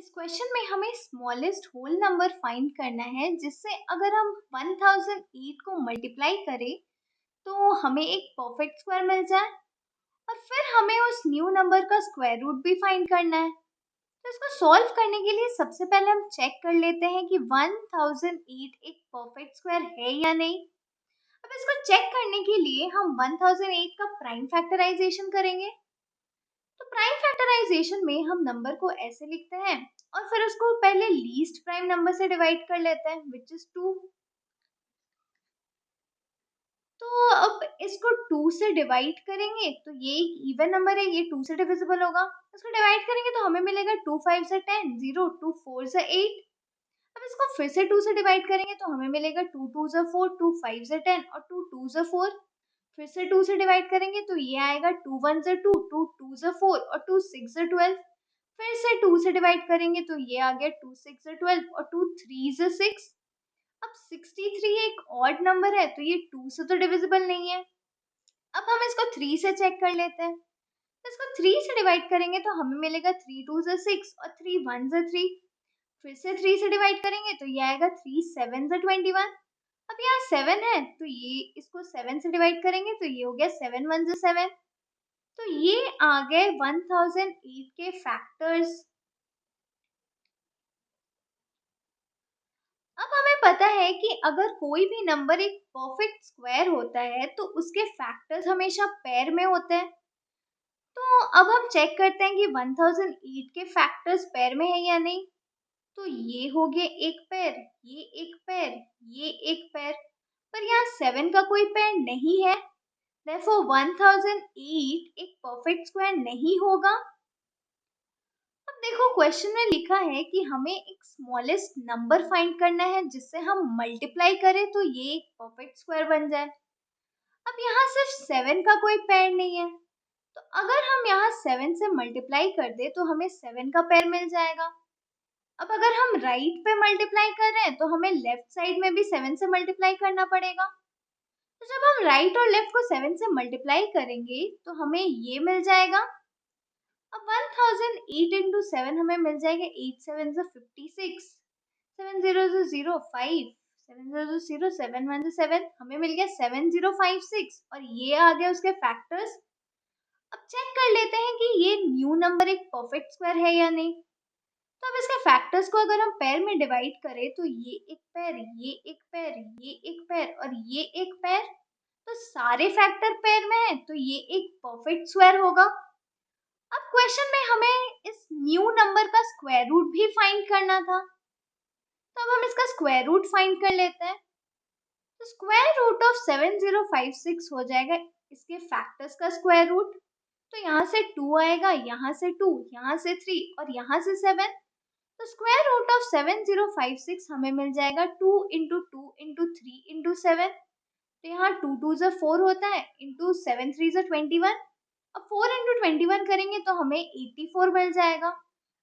इस क्वेश्चन में हमें स्मॉलेस्ट होल नंबर फाइंड करना है जिससे अगर हम 1008 को मल्टीप्लाई करें तो हमें एक परफेक्ट स्क्वायर मिल जाए और फिर हमें उस न्यू नंबर का स्क्वायर रूट भी फाइंड करना है। तो इसको सॉल्व करने के लिए सबसे पहले हम चेक कर लेते हैं कि 1008 एक परफेक्ट स्क्वायर है या नहीं। अब इसको चेक करने के लिए हम 1008 का प्राइम फैक्टराइजेशन करेंगे। तो प्राइम फैक्टराइजेशन में हम नंबर को ऐसे लिखते हैं और फिर उसको पहले लीस्ट प्राइम नंबर से डिवाइड कर लेते हैं विच इज 2। तो अब इसको 2 से डिवाइड करेंगे तो ये एक इवन नंबर है, ये 2 से डिविजिबल होगा। इसको डिवाइड करेंगे तो हमें मिलेगा 2 5 से 10, 0 2 4 से 8। अब इसको फिर से 2 से डिवाइड करेंगे तो हमें मिलेगा 2 2 से 4, 2 5 से 10 और 2 2 से 4। फिर से 2 से डिवाइड करेंगे तो ये आएगा 2 1 से 2, 2 2 से 4 और 2 6 से 12। फिर से 2 से डिवाइड करेंगे तो ये आ गया 2 6 से 12 और 2 3 से 6। अब 63 एक ऑड नंबर है तो ये 2 से तो डिविजिबल नहीं है। अब हम इसको 3 से चेक कर लेते हैं। तो इसको 3 से डिवाइड करेंगे तो हमें मिलेगा 3 2 से 6 और 3 1 से 3। फिर से 3 से डिवाइड करेंगे तो ये आएगा 3 7 से 21। अब यहाँ 7 है तो ये इसको 7 से डिवाइड करेंगे तो ये हो गया 7 1 से 7। तो ये आ गए 1008 के फैक्टर्स। अब हमें पता है कि अगर कोई भी नंबर एक परफेक्ट स्क्वायर होता है तो उसके फैक्टर्स हमेशा पेयर में होते हैं। तो अब हम चेक करते हैं कि 1008 के फैक्टर्स पेयर में है या नहीं। तो ये हो गए एक पेयर, ये एक पेयर, ये एक पेयर, पर यहाँ 7 का कोई पेयर नहीं है। Therefore 1008 एक परफेक्ट स्क्वायर नहीं होगा। अब देखो क्वेश्चन में लिखा है कि हमें एक स्मॉलेस्ट नंबर फाइंड करना है जिससे हम मल्टीप्लाई करें तो ये एक परफेक्ट स्क्वायर बन जाए। अब यहाँ सिर्फ 7 का कोई पेयर नहीं है तो अगर हम यहाँ 7 से मल्टीप्लाई कर दे तो हमें 7 का पेयर मिल जाएगा। अब अगर हम राइट पे मल्टीप्लाई कर रहे हैं तो हमें लेफ्ट साइड में भी 7 से मल्टीप्लाई करना पड़ेगा। तो जब हम राइट और लेफ्ट को 7 से मल्टीप्लाई करेंगे तो हमें ये मिल जाएगा। अब 1008 इंटू 7 हमें मिल जाएगा 8 7 से 56, 7 0 से 0 5, 7 0 से 0 7 1 से 7, हमें मिल गया 7056 और ये आ गया उसके फैक्टर्स। अब चेक कर लेते हैं कि ये न्यू नंबर एक परफेक्ट स्क्वायर है या नहीं। तो अब इसके फैक्टर्स को अगर हम पेयर में डिवाइड करें तो ये एक पेयर, ये एक पेयर, ये एक पेयर और ये एक पेयर, तो सारे फैक्टर पेयर में है तो ये एक परफेक्ट स्क्वायर होगा। अब क्वेश्चन में हमें इस न्यू नंबर का स्क्वायर रूट भी फाइंड करना था तो अब हम इसका स्क्वायर रूट फाइंड कर लेते हैं। तो स्क्वायर रूट ऑफ 7056 हो जाएगा इसके फैक्टर्स का स्क्वायर रूट। तो यहाँ से 2 आएगा, यहाँ से 2, यहाँ से 3 और यहाँ से 7। तो स्क्वायर रूट ऑफ 7056 हमें मिल जाएगा 2 इंटू 2 इंटू 3 इंटू 7। तो यहाँ 2 2 से 4 होता है इंटू 7 3 से 21। अब 4 इंटू 21 करेंगे तो हमें 84 मिल जाएगा।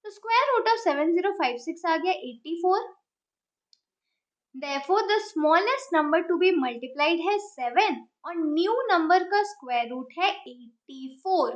तो स्क्वायर रूट ऑफ 7056 आ गया 84। Therefore, the smallest number to be multiplied है 7 और न्यू नंबर का स्क्वायर रूट है 84।